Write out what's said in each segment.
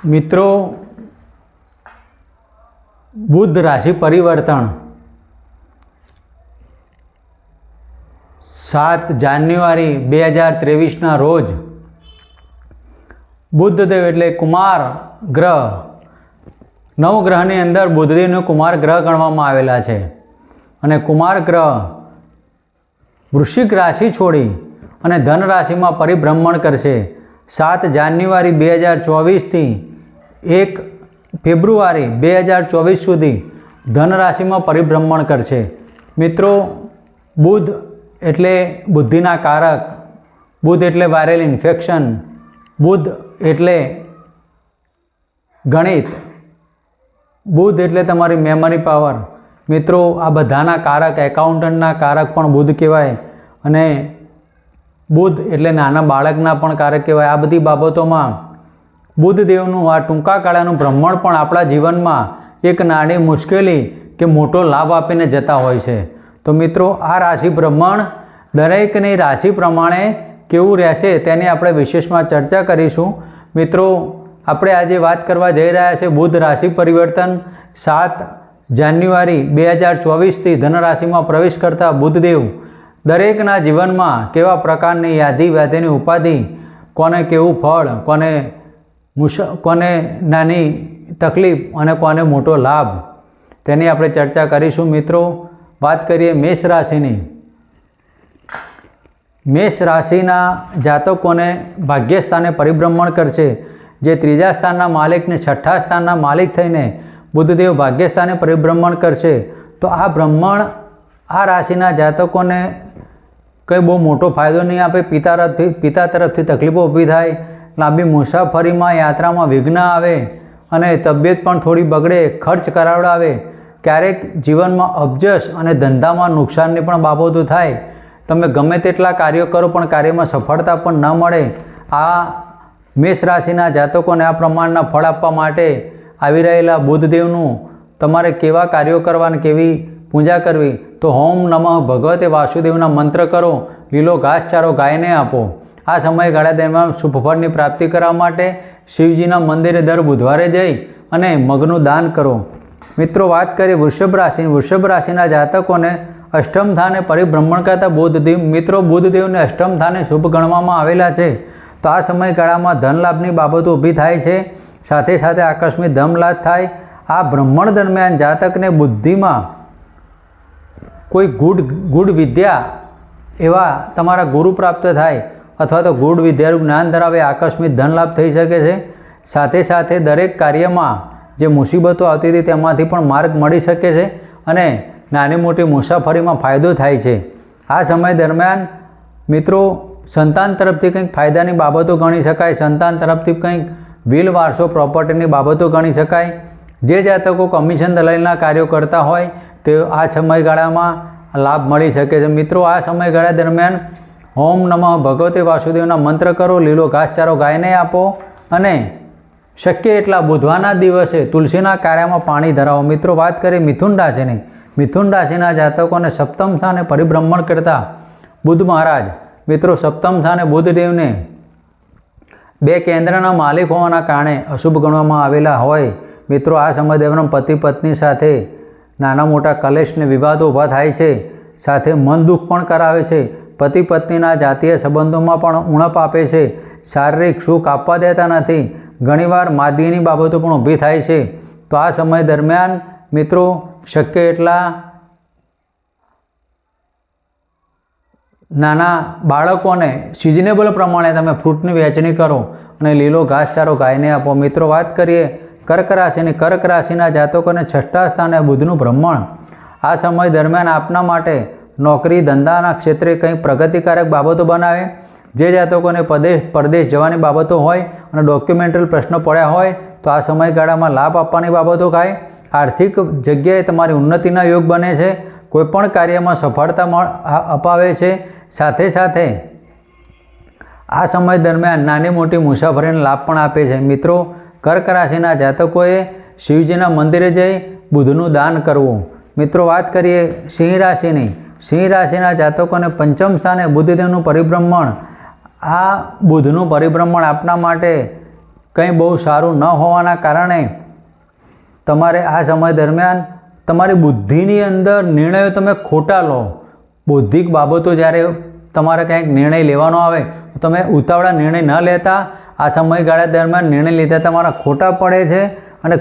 મિત્રો, બુધ રાશિ પરિવર્તન 7 જાન્યુઆરી 2023ના રોજ બુધદેવ એટલે કુમાર ગ્રહ, નવગ્રહની અંદર બુધદેવને કુમાર ગ્રહ ગણવામાં આવેલા છે અને કુમાર ગ્રહ વૃશ્ચિક રાશિ છોડી અને ધન રાશિમાં પરિભ્રમણ કરશે 7 જાન્યુઆરી 2024થી 1 ફેબ્રુઆરી 2024 સુધી ધન રાશિમાં પરિભ્રમણ કરશે। મિત્રો, બુધ એટલે બુદ્ધિના કારક, બુધ એટલે વાયરલ ઇન્ફેક્શન, બુધ એટલે ગણિત, બુધ એટલે તમારી મેમરી પાવર। મિત્રો, આ બધાના કારક, એકાઉન્ટન્ટના કારક પણ બુધ કહેવાય અને બુધ એટલે નાના બાળકના પણ કારક કહેવાય। આ બધી બાબતોમાં બુધદેવનું આ ટૂંકા ગાળાનું ભ્રમણ પણ આપણા જીવનમાં એક નાની મુશ્કેલી કે મોટો લાભ આપીને જતા હોય છે। તો મિત્રો, આ રાશિ ભ્રમણ દરેકની રાશિ પ્રમાણે કેવું રહેશે તેની આપણે વિશેષમાં ચર્ચા કરીશું। મિત્રો, આપણે આજે વાત કરવા જઈ રહ્યા છે બુધ રાશિ પરિવર્તન 7 જાન્યુઆરી 2024થી ધન રાશિમાં પ્રવેશ કરતા બુધદેવ દરેકના જીવનમાં કેવા પ્રકારની યાધિ વ્યાધિની ઉપાધિ, કોને કેવું ફળ, કોને નાની તકલીફ અને કોને મોટો લાભ, તેની આપણે ચર્ચા કરીશું। મિત્રો, વાત કરીએ મેષ રાશિની। મેષ રાશિના જાતકોને ભાગ્યસ્થાને પરિભ્રમણ કરશે, જે 3જા સ્થાનના માલિકને 6ઠ્ઠા સ્થાનના માલિક થઈને બુધદેવ ભાગ્યસ્થાને પરિભ્રમણ કરશે। તો આ ભ્રમણ આ રાશિના જાતકોને કંઈ બહુ મોટો ફાયદો નહીં આપે। પિતા તરફથી તકલીફો ઊભી થાય, લાંબી મુસાફરીમાં યાત્રામાં વિઘ્ન આવે અને તબિયત પણ થોડી બગડે, ખર્ચ કરાવડાવે, ક્યારેક જીવનમાં અબજસ અને ધંધામાં નુકસાનની પણ બાબતો થાય। તમે ગમે તેટલા કાર્યો કરો પણ કાર્યમાં સફળતા પણ ન મળે। આ મેષ રાશિના જાતકોને આ પ્રમાણના ફળ આપવા માટે આવી રહેલા બુધદેવનું તમારે કેવા કાર્યો કરવા અને કેવી પૂજા કરવી, તો ઓમ નમઃ ભગવતે વાસુદેવના મંત્ર કરો, લીલો ઘાસચારો ગાયને આપો। આ સમયગાળા દરમિયાન શુભ ફળની પ્રાપ્તિ કરવા માટે શિવજીના મંદિરે દર બુધવારે જઈ અને મગનું દાન કરો। મિત્રો, વાત કરીએ વૃષભ રાશિ। વૃષભ રાશિના જાતકોને અષ્ટમ સ્થાને પરિભ્રમણ કરતા બુધદેવ, મિત્રો બુધદેવને અષ્ટમ સ્થાને શુભ ગણવામાં આવેલા છે। તો આ સમયગાળામાં ધન લાભની બાબતો ઊભી થાય છે, સાથે સાથે આકસ્મિક ધન લાભ થાય। આ ભ્રમણ દરમિયાન જાતકને બુદ્ધિમાં કોઈ ગુડ વિદ્યા એવા તમારા ગુરુ પ્રાપ્ત થાય અથવા તો ગુડ વિદ્યાનું જ્ઞાન ધરાવે, આકસ્મિક ધન લાભ થઈ શકે છે। સાથે સાથે દરેક કાર્યમાં જે મુસીબતો આવતી હતી તેમાંથી પણ માર્ગ મળી શકે છે અને નાની મોટી મુસાફરીમાં ફાયદો થાય છે। આ સમય દરમિયાન મિત્રો, સંતાન તરફથી કંઈક ફાયદાની બાબતો ગણી શકાય, સંતાન તરફથી કંઈક વિલ વારસો પ્રોપર્ટીની બાબતો ગણી શકાય। જે જાતકો કમિશન દલાલીના કાર્યો કરતા હોય તે આ સમયગાળામાં લાભ મળી શકે છે। મિત્રો, આ સમયગાળા દરમિયાન ઓમ નમઃ ભગવતે વાસુદેવના મંત્ર કરો, લીલો ઘાસચારો ગાયને આપો અને શક્ય એટલા બુધવારના દિવસે તુલસીના કાર્યમાં પાણી ધરાવો। મિત્રો, વાત કરીએ મિથુન રાશિની। મિથુન રાશિના જાતકોને સપ્તમ સ્થાને પરિભ્રમણ કરતા બુધ મહારાજ, મિત્રો સપ્તમ સ્થાને બુધદેવને 2 કેન્દ્રના માલિક હોવાના કારણે અશુભ ગણવામાં આવેલા હોય। મિત્રો, આ સમય દરમિયાન પતિ પત્ની સાથે નાના મોટા કલેશને વિવાદો ઊભા થાય છે, સાથે મન દુઃખ પણ કરાવે છે, પતિ પત્નીના જાતીય સંબંધોમાં પણ ઉણપ આપે છે, શારીરિક સુખ આપવા દેતા નથી, ઘણીવાર માદગીની બાબતો પણ ઊભી થાય છે। તો આ સમય દરમિયાન મિત્રો, શક્ય એટલા નાના બાળકોને સિઝનેબલ પ્રમાણે તમે ફ્રૂટની વહેંચણી કરો અને લીલો ઘાસચારો ગાયને આપો। મિત્રો, વાત કરીએ કર્ક રાશિની। કર્ક રાશિના જાતકોને 6ઠ્ઠા સ્થાને બુધનું ભ્રમણ આ સમય દરમિયાન આપના માટે નોકરી ધંધાના ક્ષેત્રે કંઈક પ્રગતિકારક બાબતો બનાવે। જે જાતકોને પરદેશ જવાની બાબતો હોય અને ડોક્યુમેન્ટલ પ્રશ્નો પડ્યા હોય તો આ સમયગાળામાં લાભ આપવાની બાબતો થાય। આર્થિક જગ્યાએ તમારી ઉન્નતિના યોગ બને છે, કોઈપણ કાર્યમાં સફળતા અપાવે છે। સાથે સાથે આ સમય દરમિયાન નાની મોટી મુસાફરીનો લાભ પણ આપે છે। મિત્રો, કર્ક રાશિના જાતકોએ શિવજીના મંદિરે જઈ બુધનું દાન કરવું। મિત્રો, વાત કરીએ સિંહ રાશિની। સિંહ રાશિના જાતકોને પંચમ સ્થાને બુધદેવનું પરિભ્રમણ, આ બુધનું પરિભ્રમણ આપના માટે કંઈ બહુ સારું ન હોવાના કારણે તમારે આ સમય દરમિયાન તમારી બુદ્ધિની અંદર નિર્ણયો તમે ખોટા લો. બૌદ્ધિક બાબતો જ્યારે તમારે કંઈક નિર્ણય લેવાનો આવે તો તમે ઉતાવળા નિર્ણય ન લેતા. આ સમયગાળા દરમિયાન નિર્ણય લીધા તમારા ખોટા પડે છે અને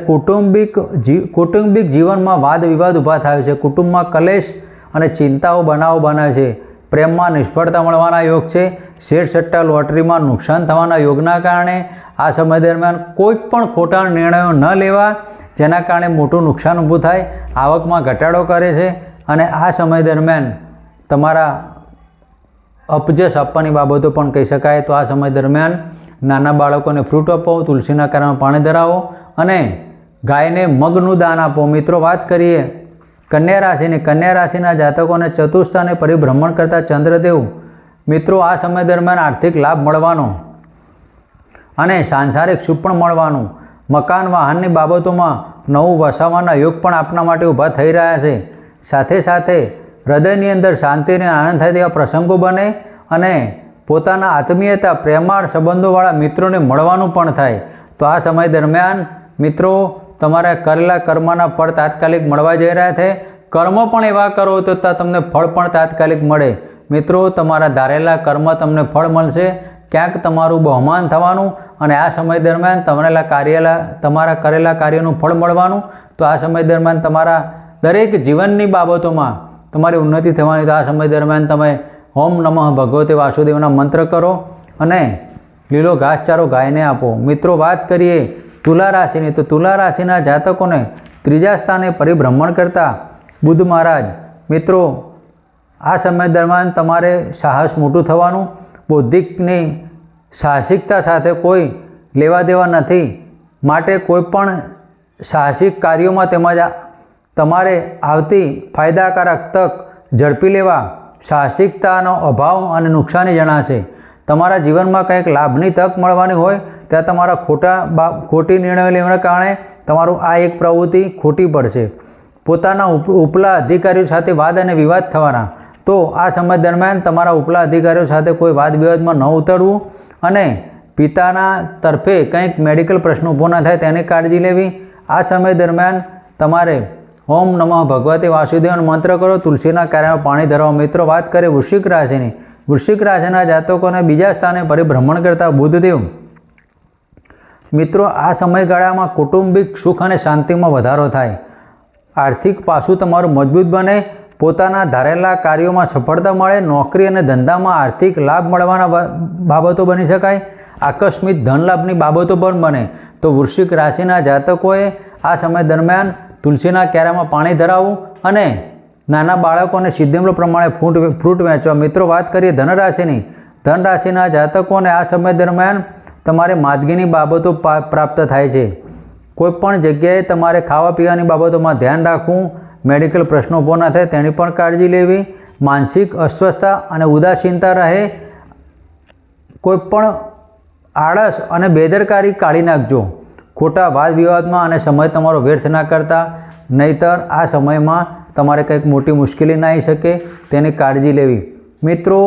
કૌટુંબિક જીવનમાં વાદ વિવાદ ઊભા થાય છે. કુટુંબમાં કલેશ અને ચિંતાઓ બનાવો બને છે. પ્રેમમાં નિષ્ફળતા મળવાના યોગ છે. શેર સટ્ટા લોટરીમાં નુકસાન થવાના યોગના કારણે આ સમય દરમિયાન કોઈ પણ ખોટા નિર્ણયો ન લેવા, જેના કારણે મોટું નુકસાન ઊભું થાય. આવકમાં ઘટાડો કરે છે અને આ સમય દરમિયાન તમારા અપજસ આપવાની બાબતો પણ કહી શકાય. તો આ સમય દરમિયાન નાના બાળકોને ફ્રૂટ આપો, તુલસીના કારણમાં પાણી ધરાવો અને ગાયને મગનું દાન આપો. મિત્રો, વાત કરીએ કન્યા રાશિની. કન્યા રાશિના જાતકોને ચતુર્સ્થાને પરિભ્રમણ કરતા ચંદ્રદેવ મિત્રો આ સમય દરમિયાન આર્થિક લાભ મળવાનો અને સાંસારિક સુખ પણ મળવાનું, મકાન વાહનની બાબતોમાં નવું વસાવવાના યોગ પણ આપના માટે ઊભા થઈ રહ્યા છે. સાથે સાથે હૃદયની અંદર શાંતિ અને આનંદ થાય તેવા પ્રસંગો બને અને પોતાના આત્મીયતા પ્રેમાળ સંબંધોવાળા મિત્રોને મળવાનું પણ થાય. તો આ સમય દરમિયાન મિત્રો તમારા કરેલા કર્મના ફળ તાત્કાલિક મળવા જઈ રહ્યા છે. કર્મ પણ એવા કરો તો તમને ફળ પણ તાત્કાલિક મળે. મિત્રો, તમારા ધારેલા કર્મ તમને ફળ મળશે. ક્યાંક તમારું બહુમાન થવાનું અને આ સમય દરમિયાન તમારા કરેલા કાર્યનું ફળ મળવાનું. તો આ સમય દરમિયાન તમારા દરેક જીવનની બાબતોમાં તમારી ઉન્નતિ થવાની. તો આ સમય દરમિયાન તમે ઓમ નમઃ ભગવતે વાસુદેવના મંત્ર કરો અને લીલો ઘાસચારો ગાયને આપો. મિત્રો, વાત કરીએ તુલા રાશિની. તો તુલા રાશિના જાતકોને ત્રીજા સ્થાને પરિભ્રમણ કરતા બુધ મહારાજ મિત્રો આ સમય દરમિયાન તમારે સાહસ મોટું થવાનું. બૌદ્ધિકની સાહસિકતા સાથે કોઈ લેવા દેવા નથી, માટે કોઈ પણ સાહસિક કાર્યોમાં તેમજ તમારે આવતી ફાયદાકારક તક ઝડપી લેવા સાહસિકતાનો અભાવ અને નુકસાની જણાશે. તમારા જીવનમાં કંઈક લાભની તક મળવાની હોય ત્યાં તમારા ખોટી નિર્ણયો લેવાના કારણે તમારું આ એક પ્રવૃત્તિ ખોટી પડશે. પોતાના ઉપલા અધિકારીઓ સાથે વાદ અને વિવાદ થવાના. તો આ સમય દરમિયાન તમારા ઉપલા અધિકારીઓ સાથે કોઈ વાદ વિવાદમાં ન ઉતરવું અને પિતાના તરફે કંઈક મેડિકલ પ્રશ્ન ઊભો ન થાય તેની કાળજી લેવી. આ સમય દરમિયાન તમારે ઓમ નમઃ ભગવતે વાસુદેવનો મંત્ર કરો, તુલસીના કાર્યમાં પાણી ધરાવો. મિત્રો, વાત કરીએ વૃશ્ચિક રાશિની. વૃશ્ચિક રાશિના જાતકોને બીજા સ્થાને પરિભ્રમણ કરતા બુધદેવ મિત્રો આ સમયગાળામાં કૌટુંબિક સુખ અને શાંતિમાં વધારો થાય. આર્થિક પાસું તમારું મજબૂત બને. પોતાના ધારેલા કાર્યોમાં સફળતા મળે. નોકરી અને ધંધામાં આર્થિક લાભ મળવાના બાબતો બની શકાય. આકસ્મિક ધન લાભની બાબતો પણ બને. તો વૃશ્ચિક રાશિના જાતકોએ આ સમય દરમિયાન તુલસીના ક્યારામાં પાણી ધરાવવું અને નાના બાળકોને સિદ્ધિમૂળ પ્રમાણે ફ્રૂટ વહેંચવા. મિત્રો, વાત કરીએ ધનરાશિની. ધનરાશિના જાતકોને આ સમય દરમિયાન તમારે માદગીની બાબતો પ્રાપ્ત થાય છે. કોઈપણ જગ્યાએ તમારે ખાવા પીવાની બાબતોમાં ધ્યાન રાખવું. મેડિકલ પ્રશ્નો ઊભો ન થાય તેની પણ કાળજી લેવી. માનસિક અસ્વસ્થતા અને ઉદાસીનતા રહે. કોઈપણ આળસ અને બેદરકારી કાઢી નાખજો. ખોટા વાદ વિવાદમાં અને સમય તમારો વ્યર્થ ના કરતા, નહીંતર આ સમયમાં તમારે કંઈક મોટી મુશ્કેલી ના આવી શકે તેની કાળજી લેવી. મિત્રો,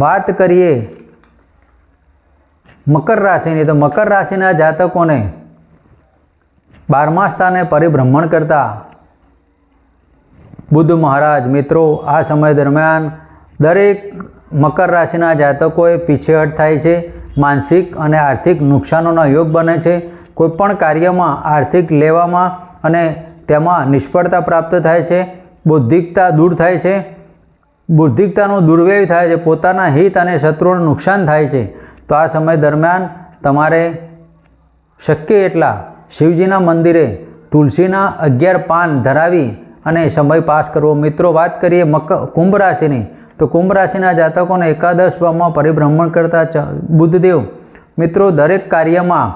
વાત કરીએ મકર રાશિની. તો મકર રાશિના જાતકોને 12મા સ્થાને પરિભ્રમણ કરતા બુધ મહારાજ મિત્રો આ સમય દરમિયાન દરેક મકર રાશિના જાતકોએ પીછેહટ થાય છે. માનસિક અને આર્થિક નુકસાનોના યોગ બને છે. કોઈપણ કાર્યમાં આર્થિક લેવામાં અને તેમાં નિષ્ફળતા પ્રાપ્ત થાય છે. બૌદ્ધિકતા દૂર થાય છે. બૌદ્ધિકતાનો દુર્વ્યય થાય છે. પોતાના હિત અને શત્રુઓને નુકસાન થાય છે. તો આ સમય દરમિયાન તમારે શક્ય એટલા શિવજીના મંદિરે તુલસીના 11 પાન ધરાવી અને સમય પાસ કરવો. મિત્રો, વાત કરીએ કુંભ રાશિની. તો કુંભ રાશિના જાતકોને એકાદશ ભાવમાં પરિભ્રમણ કરતા બુધદેવ મિત્રો દરેક કાર્યમાં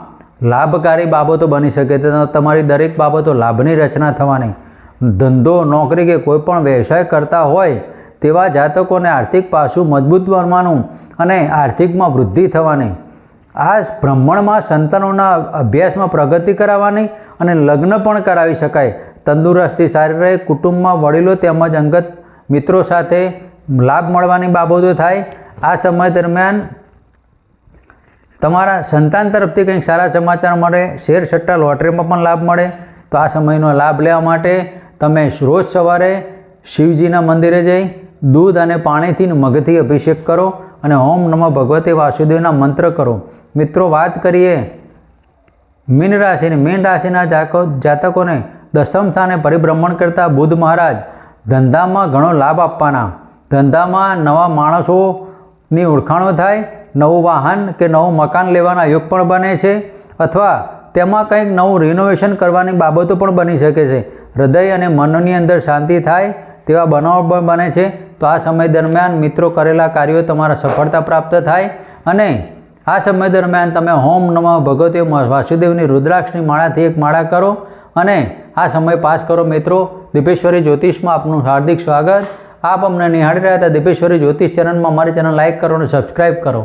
લાભકારી બાબતો બની શકે. તમારી દરેક બાબતો લાભની રચના થવાની. ધંધો, નોકરી કે કોઈ પણ વ્યવસાય કરતા હોય તેવા જાતકોને આર્થિક પાસું મજબૂત બનવાનું અને આર્થિકમાં વૃદ્ધિ થવાની. આ ભ્રમણમાં સંતાનોના અભ્યાસમાં પ્રગતિ કરાવવાની અને લગ્ન પણ કરાવી શકાય. તંદુરસ્તી સારી રહે. કુટુંબમાં વડીલો તેમજ અંગત મિત્રો સાથે લાભ મળવાની બાબતો થાય. આ સમય દરમિયાન તમારા સંતાન તરફથી કંઈક સારા સમાચાર મળે, શેર સટ્ટા લોટરીમાં પણ લાભ મળે. તો આ સમયનો લાભ લેવા માટે તમે રોજ સવારે શિવજીના મંદિરે જઈ દૂધ અને પાણીથી મગથી અભિષેક કરો અને ઓમ નમઃ ભગવતે વાસુદેવના મંત્ર કરો. મિત્રો, વાત કરીએ મીન રાશિની. મીન રાશિના જાતકોને દસમ સ્થાને પરિભ્રમણ કરતા બુધ મહારાજ ધંધામાં ઘણો લાભ આપવાના. ધંધામાં નવા માણસોની ઓળખાણો થાય, નવું વાહન કે નવું મકાન લેવાના યોગ પણ બને છે, અથવા તેમાં કંઈક નવું રિનોવેશન કરવાની બાબતો પણ બની શકે છે. હૃદય અને મનની અંદર શાંતિ થાય તેવા બનાવો પણ બને છે. તો આ સમય દરમિયાન મિત્રો કરેલા કાર્યો તમારા સફળતા પ્રાપ્ત થાય અને આ સમય દરમિયાન તમે ઓમ નમઃ ભગવતે વાસુદેવની રુદ્રાક્ષની માળાથી એક માળા કરો અને આ સમય પાસ કરો. મિત્રો, દીપેશ્વરી જ્યોતિષમાં આપનું હાર્દિક સ્વાગત. આપ અમને નિહાળી રહ્યા હતા દીપેશ્વરી જ્યોતિષ ચેનલમાં. અમારી ચેનલ લાઇક કરો અને સબસ્ક્રાઈબ કરો.